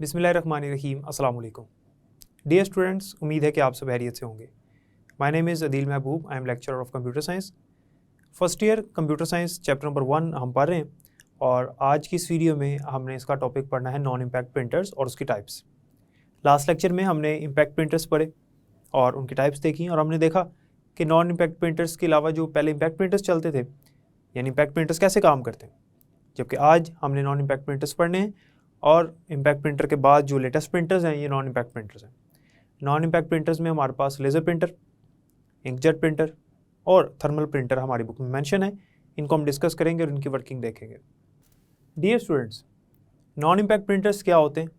बिस्मिल्लाहिर्रहमानिर्रहीम अस्सलाम वालेकुम। डियर स्टूडेंट्स, उम्मीद है कि आप सब खैरियत से होंगे। My name is Adeel Mehboob, I am lecturer of computer science. First year computer science chapter number 1 हम पढ़ रहे हैं और आज की इस वीडियो में हमने इसका टॉपिक पढ़ना है नॉन इम्पैक्ट प्रिंटर्स और उसकी टाइप्स। लास्ट लेक्चर में हमने इम्पैक्ट प्रिंटर्स पढ़े और उनकी टाइप्स देखी और हमने देखा कि नॉन इम्पैक्ट प्रिंटर्स के अलावा जो पहले इम्पैक्ट प्रिंटर्स चलते थे, यानी इम्पैक्ट प्रिंटर्स कैसे काम करते हैं, जबकि आज हमने नॉन इम्पैक्ट प्रिंटर्स पढ़ने हैं और इम्पैक्ट प्रिंटर के बाद जो लेटेस्ट प्रिंटर्स हैं ये नॉन इम्पैक्ट प्रिंटर्स हैं। नॉन इम्पैक्ट प्रिंटर्स में हमारे पास लेज़र प्रिंटर, इंकजेट प्रिंटर और थर्मल प्रिंटर हमारी बुक में मेंशन है। इनको हम डिस्कस करेंगे और इनकी वर्किंग देखेंगे। Dear students, non impact printers क्या होते हैं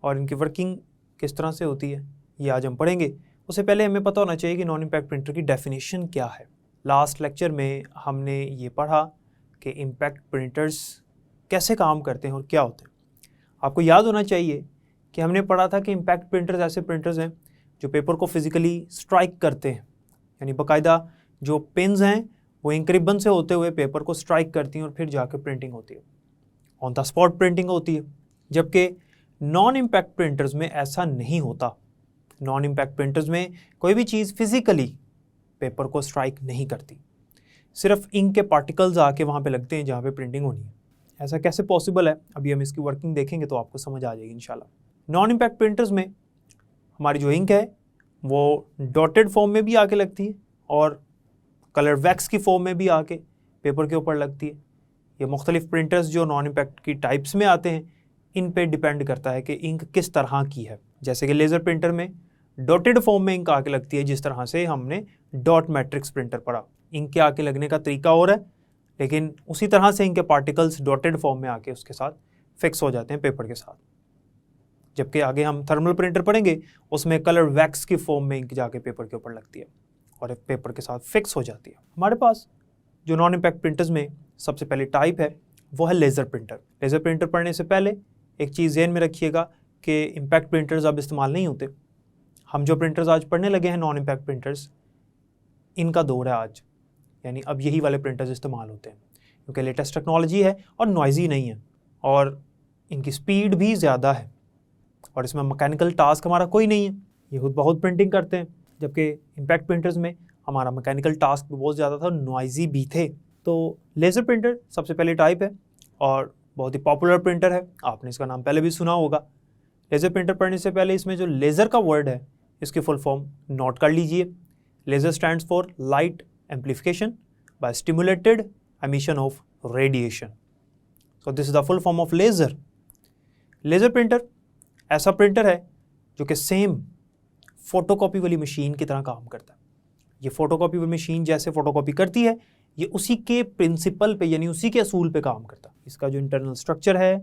और इनकी वर्किंग किस तरह से होती है ये आज हम पढ़ेंगे। उससे पहले हमें पता होना चाहिए कि नॉन इम्पैक्ट प्रिंटर की डेफिनेशन क्या है। लास्ट लेक्चर में हमने ये पढ़ा कि इम्पैक्ट प्रिंटर्स कैसे काम करते हैं और क्या होते हैं। आपको याद होना चाहिए कि हमने पढ़ा था कि इम्पैक्ट प्रिंटर्स ऐसे प्रिंटर्स हैं जो पेपर को फिजिकली स्ट्राइक करते हैं, यानी बाकायदा जो पेन्स हैं वो इंक रिबन से होते हुए पेपर को स्ट्राइक करती हैं और फिर जाकर प्रिंटिंग होती है, ऑन द स्पॉट प्रिंटिंग होती है। जबकि नॉन इम्पैक्ट प्रिंटर्स में ऐसा नहीं होता। नॉन इम्पैक्ट प्रिंटर्स में कोई भी चीज़ फिजिकली पेपर को स्ट्राइक नहीं करती, सिर्फ इंक के पार्टिकल्स आके वहाँ पे लगते हैं जहाँ पे प्रिंटिंग होनी है। ऐसा कैसे पॉसिबल है, अभी हम इसकी वर्किंग देखेंगे तो आपको समझ आ जाएगी इंशाल्लाह। नॉन इम्पैक्ट प्रिंटर्स में हमारी जो इंक है वो डॉटेड फॉर्म में भी आके लगती है और कलर वैक्स की फॉर्म में भी आके पेपर के ऊपर लगती है। ये मुख्तलिफ प्रिंटर्स जो नॉन इम्पैक्ट की टाइप्स में आते हैं इन पे डिपेंड करता है कि इंक किस तरह की है। जैसे कि लेज़र प्रिंटर में डॉटेड फॉर्म में इंक आके लगती है, जिस तरह से हमने डॉट मैट्रिक्स प्रिंटर पढ़ा। इंक के आके लगने का तरीका और है, लेकिन उसी तरह से इनके पार्टिकल्स डॉटेड फॉर्म में आके उसके साथ फिक्स हो जाते हैं पेपर के साथ। जबकि आगे हम थर्मल प्रिंटर पढ़ेंगे, उसमें कलर वैक्स की फॉर्म में इंक जाके पेपर के ऊपर लगती है और पेपर के साथ फिक्स हो जाती है। हमारे पास जो नॉन इम्पैक्ट प्रिंटर्स में सबसे पहले टाइप है वो है लेज़र प्रिंटर। लेज़र प्रिंटर पढ़ने से पहले एक चीज़ ज़हन में रखिएगा कि इम्पैक्ट प्रिंटर्स अब इस्तेमाल नहीं होते। हम जो प्रिंटर्स आज पढ़ने लगे हैं नॉन इम्पैक्ट प्रिंटर्स, इनका दौर है आज, यानी अब यही वाले प्रिंटर्स इस्तेमाल होते हैं क्योंकि लेटेस्ट टेक्नोलॉजी है और नॉइजी नहीं है और इनकी स्पीड भी ज़्यादा है और इसमें मैकेनिकल टास्क हमारा कोई नहीं है, ये खुद बहुत प्रिंटिंग करते हैं। जबकि इम्पैक्ट प्रिंटर्स में हमारा मैकेनिकल टास्क भी बहुत ज़्यादा था, नॉइजी भी थे। तो लेज़र प्रिंटर सबसे पहले टाइप है और बहुत ही पॉपुलर प्रिंटर है, आपने इसका नाम पहले भी सुना होगा। लेज़र प्रिंटर पढ़ने से पहले इसमें जो लेज़र का वर्ड है इसकी फुल फॉर्म नोट कर लीजिए। Laser stands for light amplification by stimulated emission of radiation. So this is the full form of laser. Laser printer ऐसा प्रिंटर है जो कि सेम फोटोकॉपी वाली मशीन की तरह काम करता है। ये फोटोकॉपी वाली मशीन जैसे फोटोकॉपी करती है, ये उसी के प्रिंसिपल पे यानी उसी के असूल पे काम करता है। इसका जो इंटरनल स्ट्रक्चर है,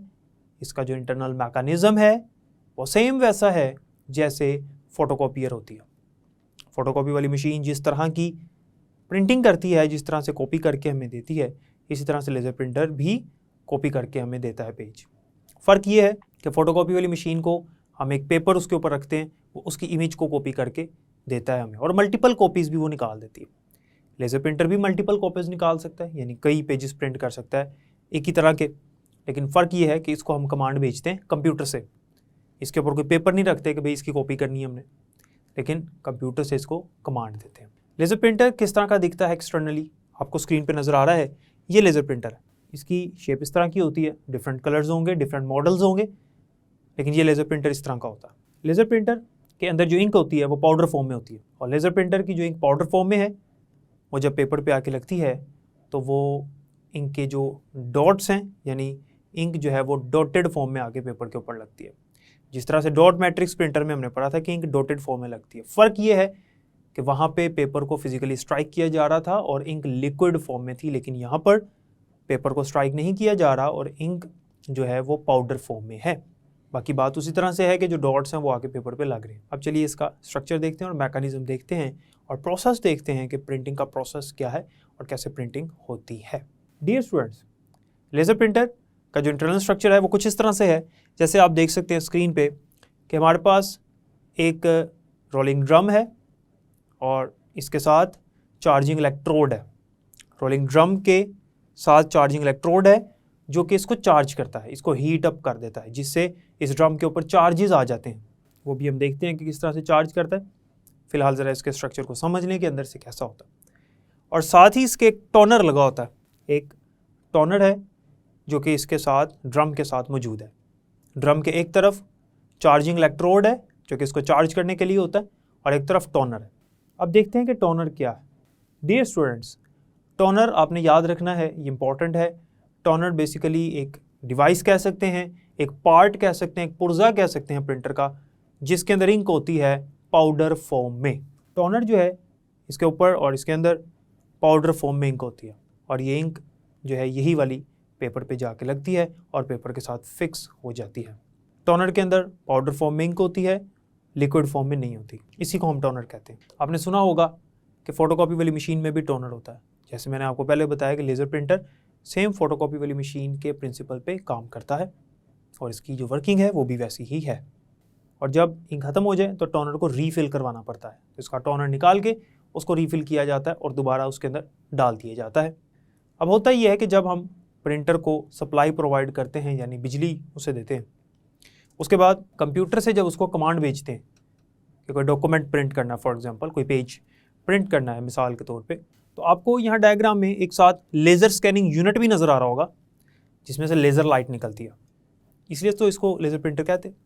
इसका जो इंटरनल मैकेनिज्म है वो सेम वैसा है जैसे फोटोकॉपियर होती है। फोटोकॉपी वाली मशीन जिस तरह की प्रिंटिंग करती है, जिस तरह से कॉपी करके हमें देती है, इसी तरह से लेज़र प्रिंटर भी कॉपी करके हमें देता है पेज। फ़र्क ये है कि फ़ोटोकॉपी वाली मशीन को हम एक पेपर उसके ऊपर रखते हैं, वो उसकी इमेज को कॉपी करके देता है हमें और मल्टीपल कॉपीज़ भी वो निकाल देती है। लेज़र प्रिंटर भी मल्टीपल कॉपीज़ निकाल सकता है, यानी कई पेजेस प्रिंट कर सकता है एक ही तरह के। लेकिन फ़र्क ये है कि इसको हम कमांड भेजते हैं कंप्यूटर से, इसके ऊपर कोई पेपर नहीं रखते कि भाई इसकी कॉपी करनी है हमने, लेकिन कंप्यूटर से इसको कमांड देते हैं। लेज़र प्रिंटर किस तरह का दिखता है एक्सटर्नली, आपको स्क्रीन पे नज़र आ रहा है, ये लेज़र प्रिंटर है। इसकी शेप इस तरह की होती है, डिफरेंट कलर्स होंगे, डिफरेंट मॉडल्स होंगे, लेकिन ये लेज़र प्रिंटर इस तरह का होता है। लेज़र प्रिंटर के अंदर जो इंक होती है वो पाउडर फॉर्म में होती है और लेज़र प्रिंटर की जो इंक पाउडर फॉर्म में है वो जब पेपर पे आके लगती है तो वो इंक के जो डॉट्स हैं, यानी इंक जो है वो डॉटेड फॉर्म में आके पेपर के ऊपर लगती है। जिस तरह से डॉट मैट्रिक्स प्रिंटर में हमने पढ़ा था कि इंक डॉटेड फॉर्म में लगती है। फ़र्क ये है कि वहाँ पे पेपर को फिजिकली स्ट्राइक किया जा रहा था और इंक लिक्विड फॉर्म में थी, लेकिन यहाँ पर पेपर को स्ट्राइक नहीं किया जा रहा और इंक जो है वो पाउडर फॉर्म में है। बाकी बात उसी तरह से है कि जो डॉट्स हैं वो आके पेपर पे लग रहे हैं। अब चलिए इसका स्ट्रक्चर देखते हैं और मैकेनिज्म देखते हैं और प्रोसेस देखते हैं कि प्रिंटिंग का प्रोसेस क्या है और कैसे प्रिंटिंग होती है। डियर स्टूडेंट्स, लेज़र प्रिंटर का जो इंटरनल स्ट्रक्चर है वो कुछ इस तरह से है, जैसे आप देख सकते हैं स्क्रीन पे कि हमारे पास एक रोलिंग ड्रम है और इसके साथ चार्जिंग इलेक्ट्रोड है। रोलिंग ड्रम के साथ चार्जिंग इलेक्ट्रोड है जो कि इसको चार्ज करता है, इसको हीट अप कर देता है, जिससे इस ड्रम के ऊपर चार्जेस आ जाते हैं। वो भी हम देखते हैं कि किस तरह से चार्ज करता है। फिलहाल ज़रा इसके स्ट्रक्चर को समझ लें कि अंदर से कैसा होता है। और साथ ही इसके एक टोनर लगा होता है, एक टोनर है जो कि इसके साथ ड्रम के साथ मौजूद है। ड्रम के एक तरफ चार्जिंग इलेक्ट्रोड है जो कि इसको चार्ज करने के लिए होता है, और एक तरफ टोनर है। अब देखते हैं कि टोनर क्या है। डियर स्टूडेंट्स, टोनर आपने याद रखना है, ये इंपॉर्टेंट है। टोनर बेसिकली एक डिवाइस कह सकते हैं, एक पार्ट कह सकते हैं, एक पुर्जा कह सकते हैं प्रिंटर का, जिसके अंदर इंक होती है पाउडर फॉर्म में। टोनर जो है इसके ऊपर और इसके अंदर पाउडर फॉर्म में इंक होती है, और ये इंक जो है यही वाली पेपर पे जाके लगती है और पेपर के साथ फिक्स हो जाती है। टोनर के अंदर पाउडर फॉर्म में इंक होती है, लिक्विड फॉर्म में नहीं होती। इसी को हम टोनर कहते हैं। आपने सुना होगा कि फ़ोटोकॉपी वाली मशीन में भी टोनर होता है। जैसे मैंने आपको पहले बताया कि लेज़र प्रिंटर सेम फ़ोटोकॉपी वाली मशीन के प्रिंसिपल पे काम करता है, और इसकी जो वर्किंग है वो भी वैसी ही है। और जब इंक ख़त्म हो जाए तो टोनर को रीफ़िल करवाना पड़ता है। तो इसका टोनर निकाल के उसको रीफ़िल किया जाता है और दोबारा उसके अंदर डाल दिया जाता है। अब होता ये है कि जब हम प्रिंटर को सप्लाई प्रोवाइड करते हैं, यानी बिजली उसे देते हैं, उसके बाद कंप्यूटर से जब उसको कमांड भेजते हैं कि कोई डॉक्यूमेंट प्रिंट करना है, फॉर एग्जांपल कोई पेज प्रिंट करना है मिसाल के तौर पे, तो आपको यहाँ डायग्राम में एक साथ लेज़र स्कैनिंग यूनिट भी नज़र आ रहा होगा, जिसमें से लेज़र लाइट निकलती है, इसलिए तो इसको लेज़र प्रिंटर कहते हैं।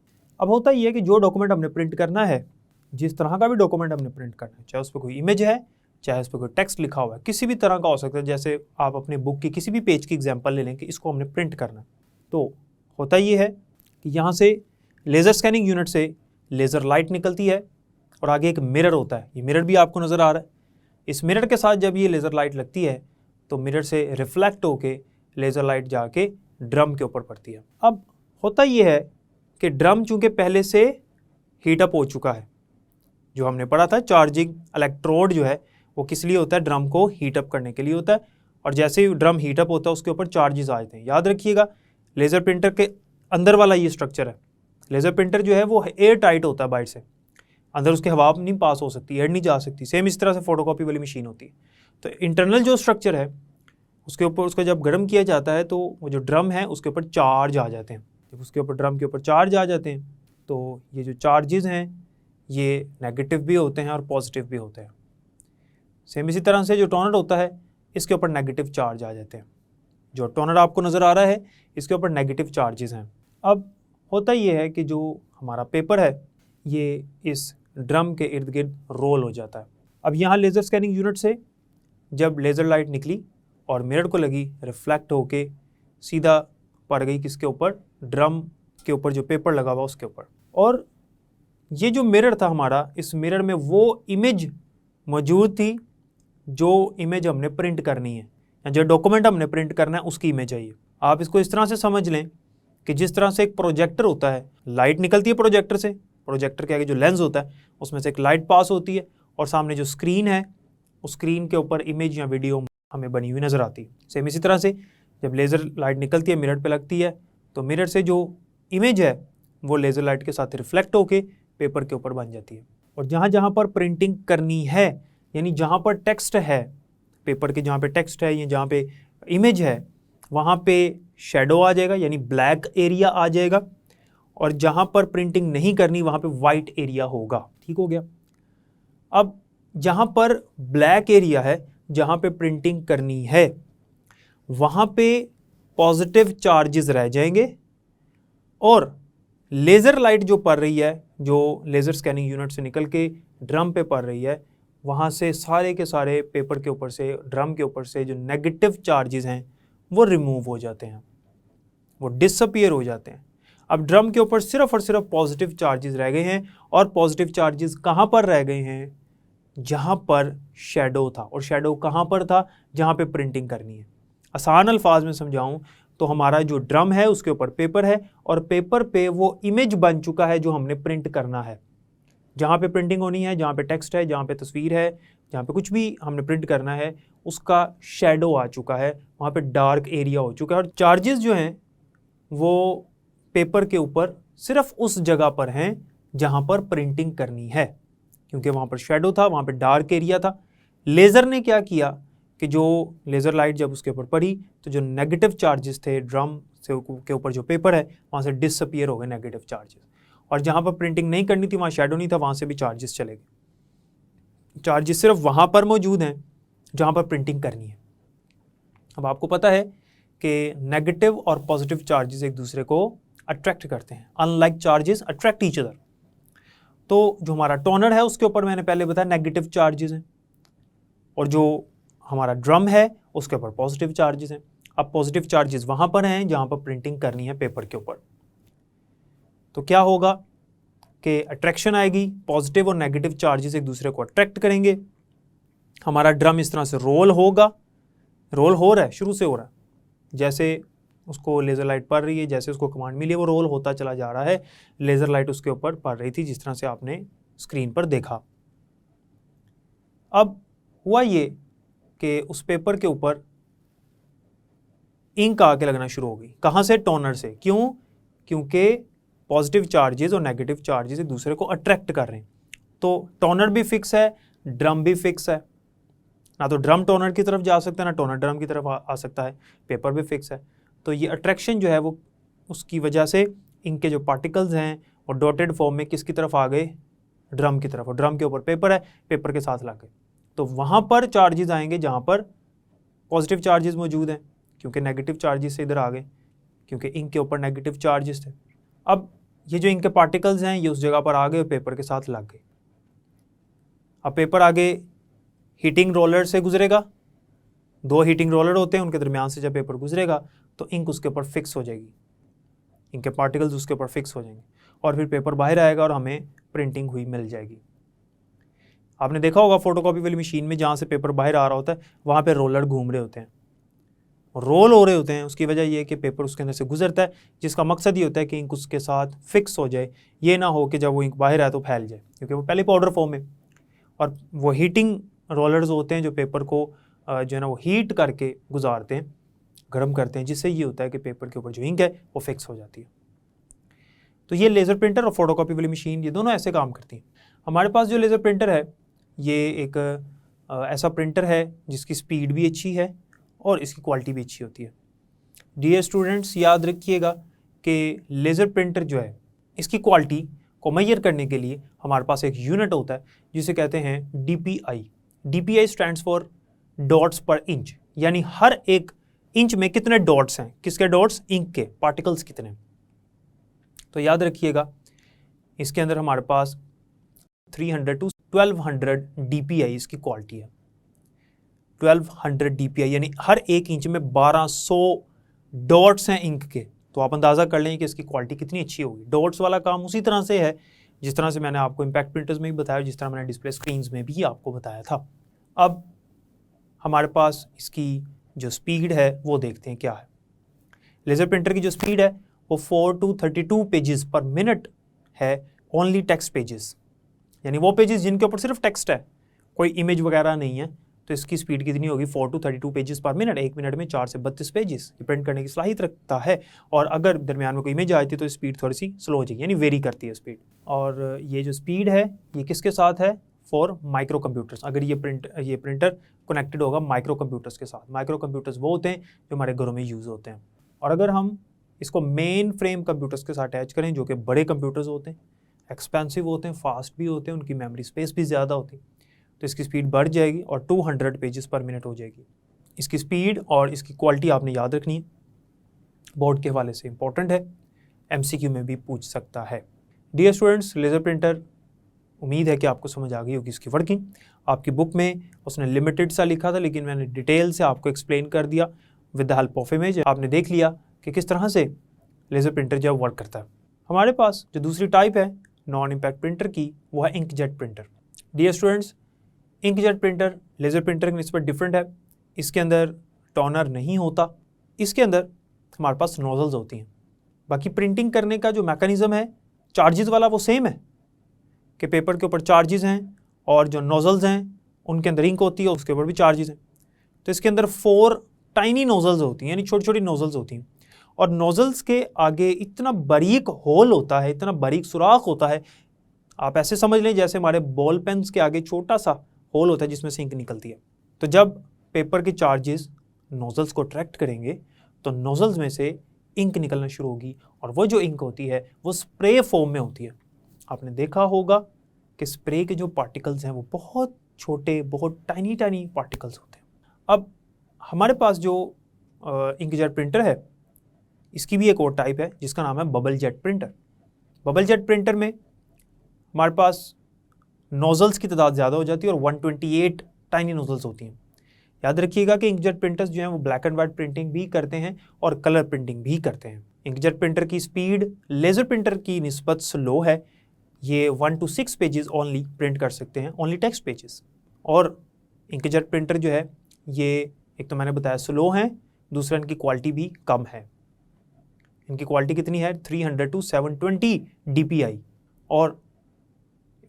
अब होता ये है कि जो डॉक्यूमेंट हमने प्रिंट करना है, जिस तरह का भी डॉक्यूमेंट हमने प्रिंट करना है, चाहे उस पर कोई इमेज है, चाहे उस पर कोई टेक्स्ट लिखा हुआ है, किसी भी तरह का हो सकता है। जैसे आप अपने बुक की किसी भी पेज की एग्जांपल ले लें कि इसको हमने प्रिंट करना है, तो होता ये है कि यहाँ से लेज़र स्कैनिंग यूनिट से लेज़र लाइट निकलती है, और आगे एक मिरर होता है। ये मिरर भी आपको नज़र आ रहा है। इस मिरर के साथ जब ये लेज़र लाइट लगती है तो मिरर से रिफ्लेक्ट होके लेज़र लाइट जाके ड्रम के ऊपर पड़ती है। अब होता ये है कि ड्रम चूँकि पहले से हीटअप हो चुका है, जो हमने पढ़ा था चार्जिंग इलेक्ट्रोड जो है वो किस लिए होता है, ड्रम को हीटअप करने के लिए होता है। और जैसे ही ड्रम हीटअप होता है उसके ऊपर चार्जेस आ जाते हैं। याद रखिएगा, लेज़र प्रिंटर के अंदर वाला ये स्ट्रक्चर है। लेज़र प्रिंटर जो है वो एयर टाइट होता है, बाहर से अंदर उसके हवा नहीं पास हो सकती, एयर नहीं जा सकती। सेम इस तरह से फोटोकॉपी वाली मशीन होती है। तो इंटरनल जो स्ट्रक्चर है उसके ऊपर उसको जब गर्म किया जाता है तो वो जो ड्रम है उसके ऊपर चार्ज आ जाते हैं। जब उसके ऊपर ड्रम के ऊपर चार्ज आ जाते हैं तो ये जो चार्जेस हैं ये नेगेटिव भी होते हैं और पॉजिटिव भी होते हैं। सेम इसी तरह से जो टोनर होता है इसके ऊपर नेगेटिव चार्ज आ जाते हैं। जो टोनर आपको नज़र आ रहा है इसके ऊपर नेगेटिव चार्जेस हैं। अब होता ये है कि जो हमारा पेपर है ये इस ड्रम के इर्द गिर्द रोल हो जाता है। अब यहाँ लेज़र स्कैनिंग यूनिट से जब लेज़र लाइट निकली और मिरर को लगी, रिफ्लेक्ट होके सीधा पड़ गई किसके ऊपर, ड्रम के ऊपर जो पेपर लगा हुआ उसके ऊपर। और ये जो मिरर था हमारा, इस मिरर में वो इमेज मौजूद थी जो इमेज हमने प्रिंट करनी है, या जो डॉक्यूमेंट हमने प्रिंट करना है उसकी इमेज है ये। आप इसको इस तरह से समझ लें कि जिस तरह से एक प्रोजेक्टर होता है, लाइट निकलती है प्रोजेक्टर से, प्रोजेक्टर के आगे जो लेंस होता है उसमें से एक लाइट पास होती है, और सामने जो स्क्रीन है उस स्क्रीन के ऊपर इमेज या वीडियो हमें बनी हुई नज़र आती है। सेम इसी तरह से जब लेज़र लाइट निकलती है, मिरर पे लगती है, तो मिरर से जो इमेज है वो लेज़र लाइट के साथ रिफ्लेक्ट होके पेपर के ऊपर बन जाती है। और जहाँ जहाँ पर प्रिंटिंग करनी है, यानी जहाँ पर टेक्स्ट है, पेपर के जहाँ पे टेक्स्ट है या जहाँ पे इमेज है, वहाँ पे शेडो आ जाएगा, यानी ब्लैक एरिया आ जाएगा। और जहाँ पर प्रिंटिंग नहीं करनी वहाँ पे वाइट एरिया होगा। ठीक हो गया। अब जहाँ पर ब्लैक एरिया है, जहाँ पे प्रिंटिंग करनी है, वहाँ पे पॉजिटिव चार्जेस रह जाएंगे, और लेज़र लाइट जो पड़ रही है, जो लेज़र स्कैनिंग यूनिट से निकल के ड्रम पे पड़ रही है, वहाँ से सारे के सारे पेपर के ऊपर से, ड्रम के ऊपर से जो नेगेटिव चार्जेस हैं वो रिमूव हो जाते हैं, वो डिसअपीयर हो जाते हैं। अब ड्रम के ऊपर सिर्फ और सिर्फ पॉजिटिव चार्जेस रह गए हैं। और पॉजिटिव चार्जेस कहाँ पर रह गए हैं, जहाँ पर शेडो था। और शेडो कहाँ पर था, जहाँ पे प्रिंटिंग करनी है। आसान अल्फाज में समझाऊं तो हमारा जो ड्रम है उसके ऊपर पेपर है, और पेपर पे वो इमेज बन चुका है जो हमने प्रिंट करना है। जहाँ पे प्रिंटिंग होनी है, जहाँ पे टेक्स्ट है, जहाँ पे तस्वीर है, जहाँ पे कुछ भी हमने प्रिंट करना है, उसका शेडो आ चुका है, वहाँ पे डार्क एरिया हो चुका है। और चार्जेस जो हैं वो पेपर के ऊपर सिर्फ उस जगह पर हैं जहाँ पर प्रिंटिंग करनी है, क्योंकि वहाँ पर शेडो था, वहाँ पे डार्क एरिया था। लेज़र ने क्या किया कि जो लेज़र लाइट जब उसके ऊपर पड़ी तो जो नेगेटिव चार्जेस थे ड्रम से के ऊपर जो पेपर है वहाँ से डिसअपियर हो गए नेगेटिव चार्जेस, और जहाँ पर प्रिंटिंग नहीं करनी थी वहाँ शेडो नहीं था, वहाँ से भी चार्जेस चले गए। चार्जेस सिर्फ वहाँ पर मौजूद हैं जहाँ पर प्रिंटिंग करनी है। अब आपको पता है कि नेगेटिव और पॉजिटिव चार्जेस एक दूसरे को अट्रैक्ट करते हैं, unlike charges attract each other. तो जो हमारा टोनर है उसके ऊपर मैंने पहले बताया नेगेटिव चार्जेस हैं, और जो हमारा ड्रम है उसके ऊपर पॉजिटिव चार्जेस हैं। अब पॉजिटिव चार्जेस वहाँ पर हैं जहाँ पर प्रिंटिंग करनी है पेपर के ऊपर। तो क्या होगा कि अट्रैक्शन आएगी, पॉजिटिव और नेगेटिव चार्जेस एक दूसरे को अट्रैक्ट करेंगे। हमारा ड्रम इस तरह से रोल होगा, रोल हो रहा है, शुरू से हो रहा है, जैसे उसको लेज़र लाइट पड़ रही है, जैसे उसको कमांड मिली है वो रोल होता चला जा रहा है। लेज़र लाइट उसके ऊपर पड़ रही थी जिस तरह से आपने स्क्रीन पर देखा। अब हुआ ये कि उस पेपर के ऊपर इंक आके लगना शुरू हो गई। कहाँ से? टोनर से। क्यों? क्योंकि पॉजिटिव चार्जेस और नेगेटिव चार्जेस एक दूसरे को अट्रैक्ट कर रहे हैं। तो टोनर भी फिक्स है, ड्रम भी फिक्स है, ना तो ड्रम टोनर की तरफ जा सकता है ना टोनर ड्रम की तरफ आ सकता है, पेपर भी फिक्स है। तो ये अट्रैक्शन जो है वो उसकी वजह से इंक के जो पार्टिकल्स हैं वो डॉटेड फॉर्म में किसकी तरफ आ गए? ड्रम की तरफ, और ड्रम के ऊपर पेपर है, पेपर के साथ लग गए। तो वहाँ पर चार्जेस आएंगे जहाँ पर पॉजिटिव चार्जेस मौजूद हैं, क्योंकि नेगेटिव चार्जेस से इधर आ गए, क्योंकि इंक के ऊपर नेगेटिव चार्जेस थे। अब ये जो इंक के पार्टिकल्स हैं ये उस जगह पर आ गए और पेपर के साथ लग गए। अब पेपर आगे हीटिंग रोलर से गुजरेगा, 2 हीटिंग रोलर होते हैं, उनके दरमियान से जब पेपर गुजरेगा तो इंक उसके ऊपर फिक्स हो जाएगी, इंक के पार्टिकल्स उसके ऊपर फिक्स हो जाएंगे, और फिर पेपर बाहर आएगा और हमें प्रिंटिंग हुई मिल जाएगी। आपने देखा होगा फोटोकॉपी वाली मशीन में जहाँ से पेपर बाहर आ रहा होता है वहाँ पे रोलर घूम रहे होते हैं, रोल हो रहे होते हैं। उसकी वजह यह है कि पेपर उसके अंदर से गुजरता है, जिसका मकसद ये होता है कि इंक उसके साथ फिक्स हो जाए, ये ना हो कि जब वो इंक बाहर आए तो फैल जाए, क्योंकि वो पहले पाउडर फॉर्म में। और वो हीटिंग रोलर्स होते हैं जो पेपर को जो है ना वो हीट करके गुजारते हैं, गर्म करते हैं, जिससे ये होता है कि पेपर के ऊपर जो इंक है वो फिक्स हो जाती है। तो ये लेज़र प्रिंटर और फोटोकॉपी वाली मशीन ये दोनों ऐसे काम करती हैं। हमारे पास जो लेज़र प्रिंटर है ये एक ऐसा प्रिंटर है जिसकी स्पीड भी अच्छी है और इसकी क्वालिटी भी अच्छी होती है। डियर स्टूडेंट्स, याद रखिएगा कि लेज़र प्रिंटर जो है इसकी क्वालिटी को मेजर करने के लिए हमारे पास एक यूनिट होता है जिसे कहते हैं DPI। DPI stands for dots पर इंच, यानी हर एक इंच में कितने डॉट्स हैं। किसके डॉट्स? इंक के पार्टिकल्स कितने। तो याद रखिएगा इसके अंदर हमारे पास 300 to 1200 DPI इसकी क्वालिटी है। 1200 DPI यानी हर एक इंच में 1200 डॉट्स हैं इंक के। तो आप अंदाज़ा कर लें कि इसकी क्वालिटी कितनी अच्छी होगी। डॉट्स वाला काम उसी तरह से है जिस तरह से मैंने आपको इम्पैक्ट प्रिंटर्स में भी बताया, जिस तरह मैंने डिस्प्ले स्क्रीन्स में भी आपको बताया था। अब हमारे पास इसकी जो स्पीड है वो देखते हैं क्या है। लेज़र प्रिंटर की जो स्पीड है वो 4 to 32 पेजेस पर मिनट है, ओनली टेक्स्ट पेजेस, यानी वो पेजेस जिनके ऊपर सिर्फ टेक्स्ट है, कोई इमेज वगैरह नहीं है। तो इसकी स्पीड कितनी होगी? 4 to 32 पेजेस पर मिनट। एक मिनट में 4 से 32 पेजेस ये प्रिंट करने की सलाहियत रखता है। और अगर दरमियान में कोई इमेज आती है तो स्पीड थोड़ी सी स्लो हो जाएगी, यानी वेरी करती है स्पीड। और ये जो स्पीड है ये किसके साथ है? For micro computers. अगर ये प्रिंटर कनेक्टेड होगा माइक्रो कंप्यूटर्स के साथ। माइक्रो कंप्यूटर्स वो होते हैं जो हमारे घरों में यूज़ होते हैं। और अगर हम इसको मेन फ्रेम कंप्यूटर्स के साथ अटैच करें, जो कि बड़े कंप्यूटर्स होते हैं, एक्सपेंसिव होते हैं, फास्ट भी होते हैं, उनकी मेमोरी स्पेस भी ज़्यादा होती है, तो इसकी स्पीड बढ़ जाएगी और 200 पेजेस पर मिनट हो जाएगी। इसकी स्पीड और इसकी क्वालिटी आपने याद रखनी है, बोर्ड के हवाले से इंपॉर्टेंट है, MCQ में भी पूछ सकता है। डियर स्टूडेंट्स, लेज़र प्रिंटर उम्मीद है कि आपको समझ आ गई होगी इसकी वर्किंग। आपकी बुक में उसने लिमिटेड सा लिखा था, लेकिन मैंने डिटेल से आपको एक्सप्लेन कर दिया with the help of image. आपने देख लिया कि किस तरह से लेज़र प्रिंटर जो वर्क करता है। हमारे पास जो दूसरी टाइप है नॉन इम्पैक्ट प्रिंटर की, वो है inkjet printer. Dear students, inkjet printer laser printer की निस्बत डिफरेंट है। इसके अंदर टोनर नहीं होता, इसके अंदर हमारे पास नोजल्स होती हैं। बाकी प्रिंटिंग करने का जो मैकेनिज़्म है चार्जेस वाला वो सेम है कि पेपर के ऊपर चार्जेस हैं और जो नोजल्स हैं उनके अंदर इंक होती है, उसके ऊपर भी चार्जेस हैं। तो इसके अंदर 4 टाइनी नोजल्स होती हैं, यानी छोटी छोटी नोजल्स होती हैं, और नोजल्स के आगे इतना बारीक होल होता है, इतना बारीक सुराख होता है। आप ऐसे समझ लें जैसे हमारे बॉल पेन्स के आगे छोटा सा होल होता है जिसमें से इंक निकलती है। तो जब पेपर के चार्जेस नोजल्स को अट्रैक्ट करेंगे तो नोजल्स में से इंक निकलना शुरू होगी, और वो जो इंक होती है वो स्प्रे फॉर्म में होती है। आपने देखा होगा कि स्प्रे के जो पार्टिकल्स हैं वो बहुत छोटे, बहुत टाइनी टाइनी पार्टिकल्स होते हैं। अब हमारे पास जो इंकजेट प्रिंटर है, इसकी भी एक और टाइप है जिसका नाम है bubble jet printer. Bubble jet printer में हमारे पास नोजल्स की तादाद ज़्यादा हो जाती है और 128 टाइनी नोजल्स होती हैं। याद रखिएगा कि इंकजेट प्रिंटर्स जो हैं वो ब्लैक एंड वाइट प्रिंटिंग भी करते हैं और कलर प्रिंटिंग भी करते हैं। इंकजेट प्रिंटर की स्पीड लेज़र प्रिंटर की निस्बत स्लो है। ये 1 to 6 पेजेस ओनली प्रिंट कर सकते हैं, ओनली टेक्स्ट पेजेस। और इंकजेट प्रिंटर जो है ये एक तो मैंने बताया स्लो हैं, दूसरा इनकी क्वालिटी भी कम है। इनकी क्वालिटी कितनी है? 300 to 720 DPI। और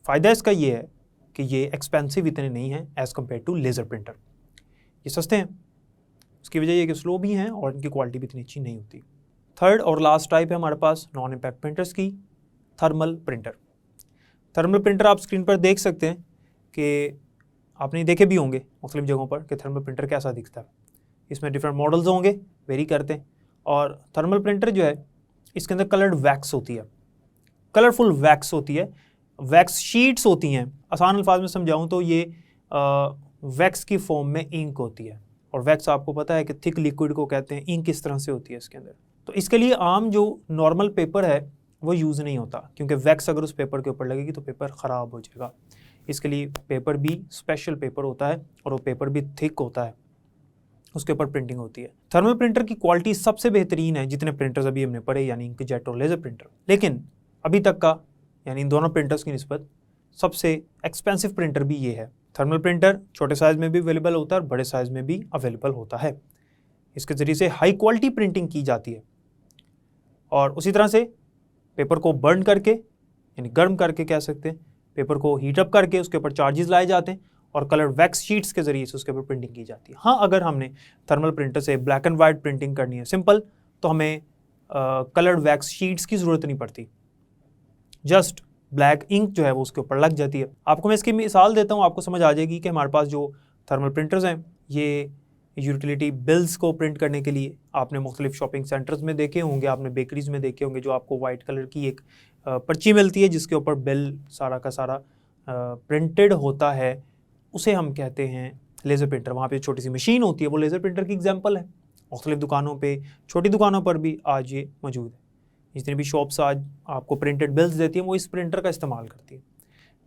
फ़ायदा इसका ये है कि ये एक्सपेंसिव इतने नहीं हैं as compare to laser printer. ये सस्ते हैं, उसकी वजह ये कि स्लो भी हैं और इनकी क्वालिटी भी इतनी अच्छी नहीं होती। थर्ड और लास्ट टाइप है हमारे पास नॉन इम्पैक्ट प्रिंटर्स की, थर्मल प्रिंटर। थर्मल प्रिंटर आप स्क्रीन पर देख सकते हैं कि आपने देखे भी होंगे मुख्तलिफ जगहों पर कि थर्मल प्रिंटर कैसा दिखता है। इसमें डिफरेंट मॉडल्स होंगे, वेरी करते हैं। और थर्मल प्रिंटर जो है इसके अंदर कलर्ड वैक्स होती है, कलरफुल वैक्स होती है, वैक्स शीट्स होती हैं। आसान अल्फाज में समझाऊं तो ये वैक्स की फॉर्म में इंक होती है, और वैक्स आपको पता है कि थिक लिक्विड को कहते हैं, इंक किस तरह से होती है इसके अंदर। तो इसके लिए आम जो नॉर्मल पेपर है वो यूज़ नहीं होता, क्योंकि वैक्स अगर उस पेपर के ऊपर लगेगी तो पेपर ख़राब हो जाएगा। इसके लिए पेपर भी स्पेशल पेपर होता है और वो पेपर भी थिक होता है, उसके ऊपर प्रिंटिंग होती है। थर्मल प्रिंटर की क्वालिटी सबसे बेहतरीन है जितने प्रिंटर्स अभी हमने पढ़े, यानी इंकजेट और लेज़र प्रिंटर। लेकिन अभी तक का यानी इन दोनों प्रिंटर्स की निस्बत सबसे एक्सपेंसिव प्रिंटर भी ये है। थर्मल प्रिंटर छोटे साइज़ में भी अवेलेबल होता है और बड़े साइज़ में भी अवेलेबल होता है। इसके ज़रिए से हाई क्वालिटी प्रिंटिंग की जाती है, और उसी तरह से पेपर को बर्न करके यानी गर्म करके कह सकते हैं, पेपर को हीट अप करके उसके ऊपर चार्जेस लाए जाते हैं और कलर वैक्स शीट्स के ज़रिए से उसके ऊपर प्रिंटिंग की जाती है। हाँ, अगर हमने थर्मल प्रिंटर से ब्लैक एंड वाइट प्रिंटिंग करनी है सिंपल, तो हमें कलर्ड वैक्स शीट्स की ज़रूरत नहीं पड़ती, जस्ट ब्लैक इंक जो है वो उसके ऊपर लग जाती है। आपको मैं इसकी मिसाल देता हूँ, आपको समझ आ जाएगी कि हमारे पास जो थर्मल प्रिंटर्स हैं ये यूटिलिटी बिल्स को प्रिंट करने के लिए आपने मुख्तलिफ शॉपिंग सेंटर्स में देखे होंगे, आपने बेकरीज़ में देखे होंगे, जो आपको वाइट कलर की एक पर्ची मिलती है जिसके ऊपर बिल सारा का सारा प्रिंटेड होता है, उसे हम कहते हैं लेज़र प्रिंटर। वहाँ पे छोटी सी मशीन होती है, वो लेज़र प्रिंटर की एग्जांपल है। मुख्तलिफ दुकानों पे, छोटी दुकानों पर भी आज ये मौजूद है। जितनी भी शॉप्स आज आपको प्रिंटेड बिल्स देती हैं वो इस प्रिंटर का इस्तेमाल करती है।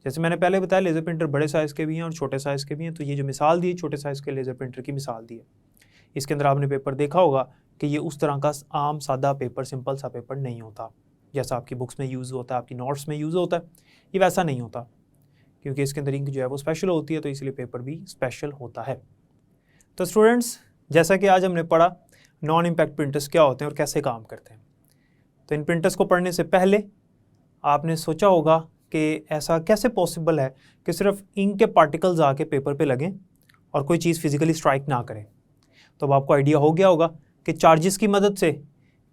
जैसे मैंने पहले बताया, लेज़र प्रिंटर बड़े साइज़ के भी हैं और छोटे साइज़ के भी हैं। तो ये जो मिसाल दी है छोटे साइज़ के लेज़र प्रिंटर की मिसाल दी है, इसके अंदर आपने पेपर देखा होगा कि ये उस तरह का आम सादा पेपर, सिंपल सा पेपर नहीं होता जैसा आपकी बुक्स में यूज़ होता है, आपकी नोट्स में यूज़ होता है। ये वैसा नहीं होता, क्योंकि इसके अंदर इंक जो है वो स्पेशल होती है, तो इसलिए पेपर भी स्पेशल होता है। तो स्टूडेंट्स, जैसा कि आज हमने पढ़ा नॉन इम्पैक्ट प्रिंटर्स क्या होते हैं और कैसे काम करते हैं, तो इन प्रिंटर्स को पढ़ने से पहले आपने सोचा होगा कि ऐसा कैसे पॉसिबल है कि सिर्फ इंक के पार्टिकल्स आके पेपर पे लगें और कोई चीज़ फिजिकली स्ट्राइक ना करें। तो अब आपको आइडिया हो गया होगा कि चार्जेस की मदद से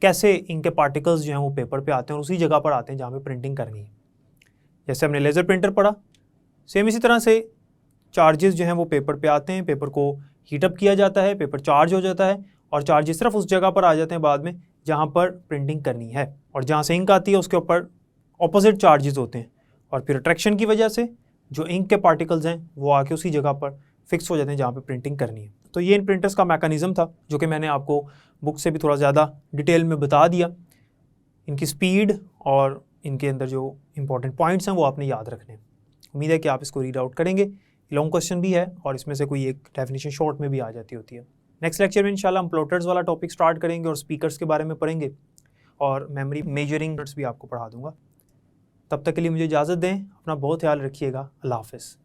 कैसे इंक के पार्टिकल्स जो हैं वो पेपर पे आते हैं और उसी जगह पर आते हैं जहाँ पे प्रिंटिंग करनी है। जैसे हमने लेज़र प्रिंटर पढ़ा, सेम इसी तरह से चार्जेस जो हैं वो पेपर पे आते हैं, पेपर को हीटअप किया जाता है, पेपर चार्ज हो जाता है और चार्जेस सिर्फ उस जगह पर आ जाते हैं बाद में जहाँ पर प्रिंटिंग करनी है, और जहाँ से इंक आती है उसके ऊपर ऑपोजिट चार्जेस होते हैं, और फिर अट्रैक्शन की वजह से जो इंक के पार्टिकल्स हैं वो आके उसी जगह पर फिक्स हो जाते हैं जहाँ पे प्रिंटिंग करनी है। तो ये इन प्रिंटर्स का मैकेनिज़्म था जो कि मैंने आपको बुक से भी थोड़ा ज़्यादा डिटेल में बता दिया। इनकी स्पीड और इनके अंदर जो इंपॉर्टेंट पॉइंट्स हैं वो आपने याद रखने हैं। उम्मीद है कि आप इसको रीड आउट करेंगे। लॉन्ग क्वेश्चन भी है और इसमें से कोई एक डेफिनेशन शॉर्ट में भी आ जाती होती है। नेक्स्ट लेक्चर में इंशाल्लाह हम प्लॉटर्स वाला टॉपिक स्टार्ट करेंगे और स्पीकर्स के बारे में पढ़ेंगे, और मेमोरी मेजरिंग भी आपको पढ़ा दूंगा। तब तक के लिए मुझे इजाज़त दें, अपना बहुत ख्याल रखिएगा। अल्लाह हाफ़िज़।